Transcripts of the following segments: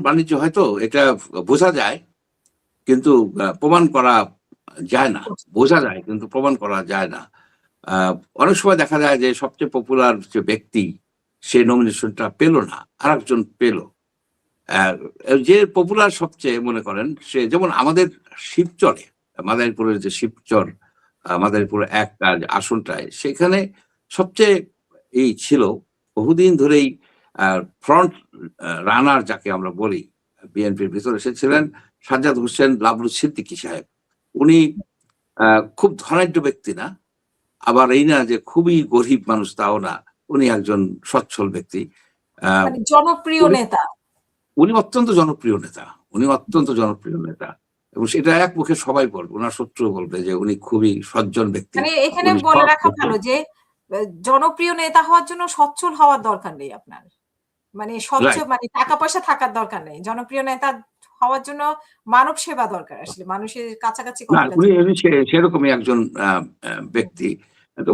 বাণিজ্য হয়তো এটা বোঝা যায়, কিন্তু প্রমাণ করা যায় না। বোঝা যায় কিন্তু প্রমাণ করা যায় না। অনেক সময় দেখা যায় যে সবচেয়ে পপুলার যে ব্যক্তি সে নমিনেশনটা পেল না, আরেকজন পেল। যে পপুলার সবচেয়ে মনে করেন সে, যেমন আমাদের শিবচরে, মাদারীপুরের যে শিবচর, মাদারীপুর এক আসনটায়, সেখানে সবচেয়ে এই ছিল বহুদিন ধরেই ফ্রন্ট রানার যাকে আমরা বলি বিএনপির ভিতরে, সে ছিলেন সাজ্জাদ হোসেন লাবলু সিদ্দিকী সাহেব। উনি খুব ধনাঢ্য ব্যক্তি না, আবার এই না যে খুবই গরিব মানুষ তাও না, উনি একজন সচ্ছল ব্যক্তি, মানে জনপ্রিয় নেতা। উনি অত্যন্ত জনপ্রিয় নেতা, উনি অত্যন্ত জনপ্রিয় নেতা, এবং সেটা এক মুখে সবাই বলবে, ওনার শত্রু বলবে যে উনি খুবই সজ্জন ব্যক্তি। মানে এখানে বলে রাখা ভালো যে জনপ্রিয় নেতা হওয়ার জন্য সচ্ছল হওয়ার দরকার নেই আপনার, মানে সচ্ছল মানে টাকা পয়সা থাকার দরকার নেই। জনপ্রিয় নেতা হওয়ার জন্য মানব সেবা দরকার, আসলে মানুষের কাছাকাছি সেরকমই একজন ব্যক্তি।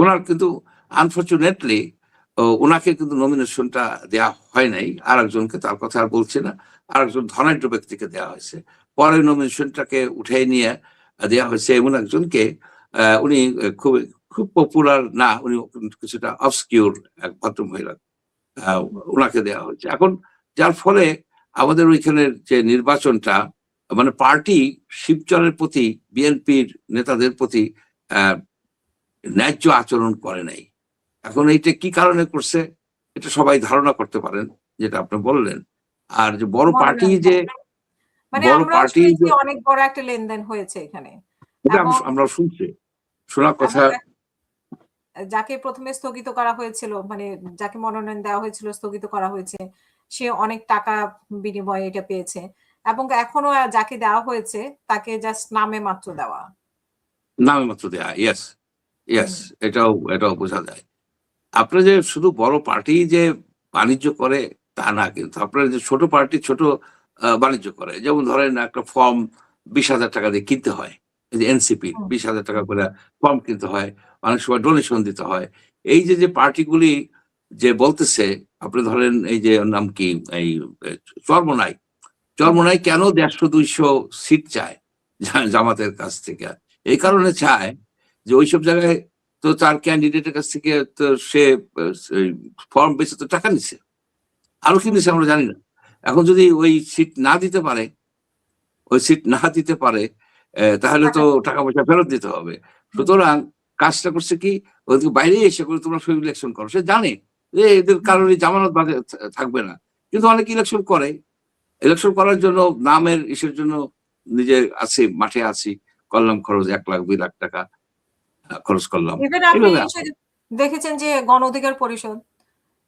ওনার কিন্তু আনফরচুনেটলি ওনাকে কিন্তু নমিনেশনটা দেওয়া হয় নাই, আর একজনকে, তার কথা আর বলছে না, আর একজন ধনাঢ্য ব্যক্তিকে দেওয়া হয়েছে। পরে নমিনেশনটাকে উঠে নিয়ে দেওয়া হয়েছে এমন একজনকে, উনি খুব খুব পপুলার না, উনি কিছুটা অবসকিউর এক ভদ্র মহিলা, ওনাকে দেওয়া হয়েছে। এখন যার ফলে আমাদের ওইখানের যে নির্বাচনটা, মানে পার্টি শিবচরের প্রতি, বিএনপির নেতাদের প্রতি ন্যায্য আচরণ করে নাই। এখন এইটা কি কারণে করছে এটা সবাই ধারণা করতে পারেন, যেটা আপনি বললেন। আর যে বড় পার্টি, যে বড় পার্টি অনেক বড় একটা লেনদেন হয়েছে এখানে, আমরা শুনছি, শোনা কথা। যাকে প্রথমে স্থগিত করা হয়েছিল, মানে যাকে মনোনয়ন দেওয়া হয়েছিল স্থগিত করা হয়েছে, সে অনেক টাকা বিনিময়ে এটা পেয়েছে, এবং এখনো যাকে দেওয়া হয়েছে তাকে জাস্ট নামে মাত্র দেওয়া। ইয়েস ইয়েস, এটাও বোঝা যায়। আপনার যে শুধু বড় পার্টি যে বাণিজ্য করে তা না, কিন্তু আপনার যে ছোট পার্টি ছোট বাণিজ্য করে, যেমন ধরেন একটা ফর্ম 20,000 টাকা দিয়ে কিনতে হয়, এনসিপি 20,000 টাকা করে ফর্ম কিনতে হয়, অনেক সময় ডোনেশন দিতে হয়। এই যে পার্টিগুলি যে বলতেছে, আপনি ধরেন এই যে নাম কি, এই চরমোনাই কেন 150-200 সিট চায় জামাতের কাছ থেকে? এই কারণে চায় যে ওইসব জায়গায় তো তার ক্যান্ডিডেটের কাছ থেকে তো সে ফর্ম বেচে তো টাকা নিচ্ছে, আরো কি নিচ্ছে আমরা জানি না। এখন যদি ওই সিট না দিতে পারে, তাহলে তো টাকা পয়সা ফেরত দিতে হবে। সুতরাং কাজটা করছে কি, ওদেরকে বাইরে এসে করে তোমরা সব ইলেকশন করো, সে জানে যে এদের কারণে জামানত বাজে থাকবে না, কিন্তু অনেকে ইলেকশন করে। ইলেকশন করার জন্য, নামের ইসের জন্য নিজে আছি, মাঠে আছি, করলাম খরচ 1 লাখ 2 লাখ টাকা খরচ করলাম। দেখেছেন যে গণ অধিকার পরিষদ,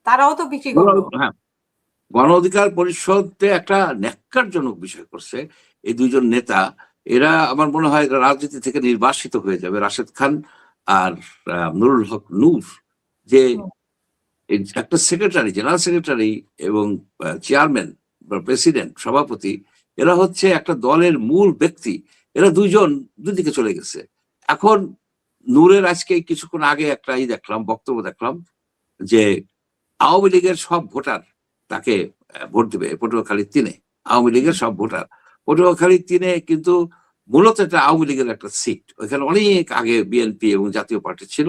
তারাও তো বিক্রি করলো। হ্যাঁ, গণ অধিকার পরিষদে একটা ন্যাক্কারজনক বিষয় করছে এই দুইজন নেতা। এরা আমার মনে হয় রাজনীতি থেকে নির্বাসিত হয়ে যাবে। রাশেদ খান আর নুরুল হক নূর, যে একটা সেক্রেটারি, জেনারেল সেক্রেটারি এবং চেয়ারম্যান বা প্রেসিডেন্ট, সভাপতি, এরা হচ্ছে একটা দলের মূল ব্যক্তি। এরা দুইজন দুদিকে চলে গেছে। এখন নূরের আজকে কিছুক্ষণ আগে একটা দেখলাম, বক্তব্য দেখলাম যে আওয়ামী লীগের সব ভোটার তাকে ভোট দেবে পটুয়াখালী 3-এ। আওয়ামী লীগের সব ভোটার পটুয়াখালী 3-এ, কিন্তু মূলত এটা আওয়ামী লীগের একটা সিট। ওইখানে অনেক আগে বিএনপি এবং জাতীয় পার্টি ছিল।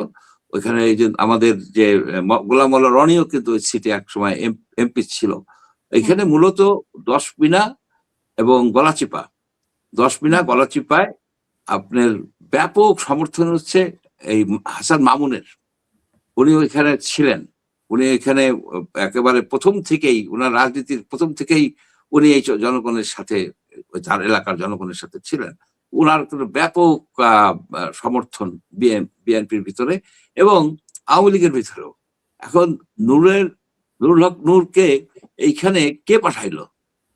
ওইখানে এই যে আমাদের যে গোলাম মোল্লা রনিও কিন্তু ওই সিটে একসময় এমপি ছিল। এখানে মূলত 10 মিনা এবং গলাচিপা, 10 মিনা গলাচিপায় আপনার ব্যাপক সমর্থন হচ্ছে এই হাসান মামুনের। উনি ওইখানে ছিলেন, উনি এখানে একেবারে প্রথম থেকেই, ওনার রাজনীতির প্রথম থেকেই উনি এই জনগণের সাথে, তার এলাকার জনগণের সাথে ছিলেন। ওনার ব্যাপক সমর্থন বিএনপির ভিতরে এবং আওয়ামী লীগের ভিতরেও। এখন নুরুল হক নূরকে এইখানে কে পাঠাইলো?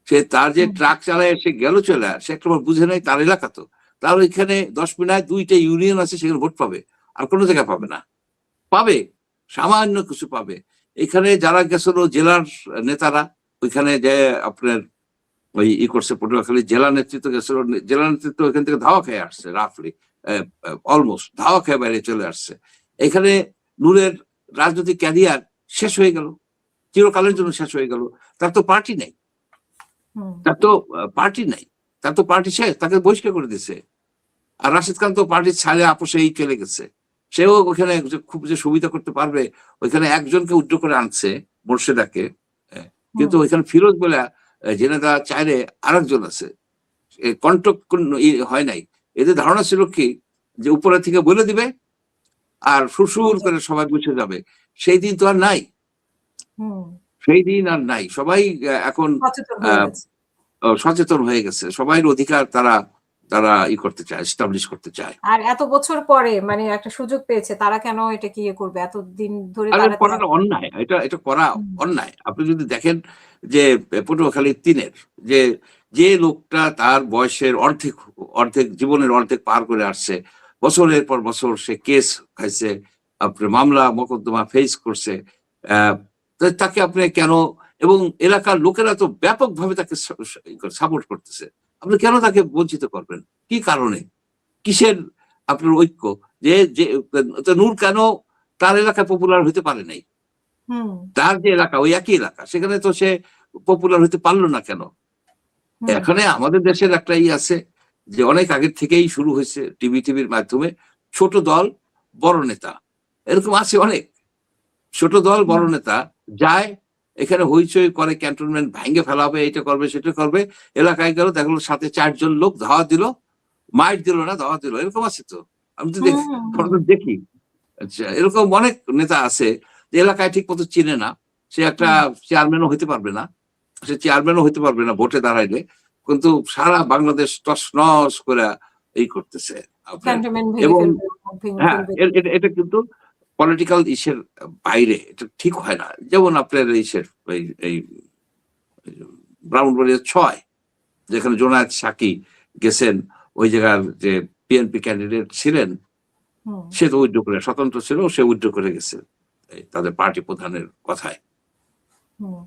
সে তার যে ট্রাক চালায় সে গেল চলে, সে একটা বুঝে নাই তার এলাকা তো, তার ওইখানে 10 মিনায় 2টা ইউনিয়ন আছে, সেখানে ভোট পাবে, আর কোনো জায়গায় পাবে না। পাবে সামান্য কিছু পাবে। এখানে যারা গেছিল জেলার নেতারা, ওইখানে যে আপনার ওই করছে, পটুয়াখালী জেলা নেতৃত্ব গেছিল, জেলা নেতৃত্ব ওইখান থেকে ধাওয়া খেয়ে আসছে, রাফলি অলমোস্ট ধাওয়া খেয়ে বাইরে চলে আসছে। এখানে নূরের রাজনৈতিক ক্যারিয়ার শেষ হয়ে গেল, চিরকালের জন্য শেষ হয়ে গেল। তার তো পার্টি নেই, হুম তার তো পার্টি নাই, তার তো পার্টি শেষ, তাকে বহিষ্কার করে দিছে। আর রাশেদ খান তো পার্টির ছাড়ে আপোষেই চলে গেছে। সেও ওখানে খুব যে সুবিধা করতে পারবে, ওইখানে একজনকে উদ্যোগ করে আনছে, মোর্শেদাকে। কিন্তু হুম ওইখানে ফিরোজ বলে জেনেদা চাইলে আরেকজন আছে, কন্ট্যাক্ট হয় নাই। এদের ধারণা ছিল কি যে উপরে থেকে বলে দিবে আর সুরসুর জি, করে সবাই বুঝে যাবে। সেই দিন তো আর নাই, হুম সেই দিন আর নাই। সবাই এখন সচেতন হয়ে আহ, গেছে। সচেতন হয়ে গেছে, সবাই অধিকার তারা তারা করতে চায়, এস্টাবলিশ করতে চায়। আর এত বছর পরে মানে একটা সুযোগ পেয়েছে, তারা কেন এটাকে ইয়ে করবে? এতদিন ধরে আর তারা তো করাটা অন্যায়, এটা এটা করা হুম, অন্যায়। আপনি যদি দেখেন যে পটুয়াখালীর তিনের যে যে লোকটা তার বয়সের অর্ধেক অর্ধেক জীবনের অর্ধেক পার করে আসছে, বছরের পর বছর সে কেস খাইছে, আপনার মামলা মোকদ্দমা ফেস করছে, আহ, তো তাকে আপনি কেন, এবং এলাকার লোকেরা তো ব্যাপকভাবে তাকে সাপোর্ট করতেছে, আপনি কেন তাকে বঞ্চিত করবেন? কি কারণে, কিসের আপনার ঐক্য? যে যে তো নূর কেন তার এলাকায় পপুলার হতে পারে নাই? হুম, তার যে এলাকা ওই একই এলাকা, সেখানে তো সে পপুলার হতে পারলো না কেন? হুম, এখানে আমাদের দেশের একটা আছে যে অনেক আগের থেকেই শুরু হয়েছে টিভির মাধ্যমে, ছোট দল বড় নেতা, এরকম আছে অনেক। ছোট দল হুম, বড় নেতা যায়, এখানে হইচই করে, ক্যান্টনমেন্ট ভাঙ্গে ফেলা হবে, এটা করবে সেটা করবে, এলাকায় গেল দেখলো সাথে 4 জন লোক ধাওয়া দিল, মাইট দিল না ধাওয়া দিল, এরকম আছে তো, আমি তো হুম, দেখি, হুম, দেখি। আচ্ছা, এরকম অনেক নেতা আছে যে এলাকায় ঠিক মতো চিনে না, সে একটা হুম, চেয়ারম্যানও হইতে পারবে না, সে চেয়ারম্যানও হইতে পারবে না ভোটে দাঁড়াইলে, কিন্তু সারা বাংলাদেশ তছনছ করে করতেছে আপনার। ক্যান্টনমেন্ট ভেঙে এবং ফেলবে, ভেঙে হ্যাঁ, ফেলবে। এটা কিন্তু পলিটিক্যাল ইসের বাইরে, এটা ঠিক হয় না। যেমন আপনার ইসের এই ব্রাহ্মণবাড়িয়া 6, যেখানে জোনায়েদ সাকি গেছেন, ওই জায়গার যে বিএনপি ক্যান্ডিডেট ছিলেন, হুম, সে তো উইথড্র করে, স্বতন্ত্র ছিল, সে উইথড্র করে গেছে তাদের পার্টি প্রধানের কথায়। হুম।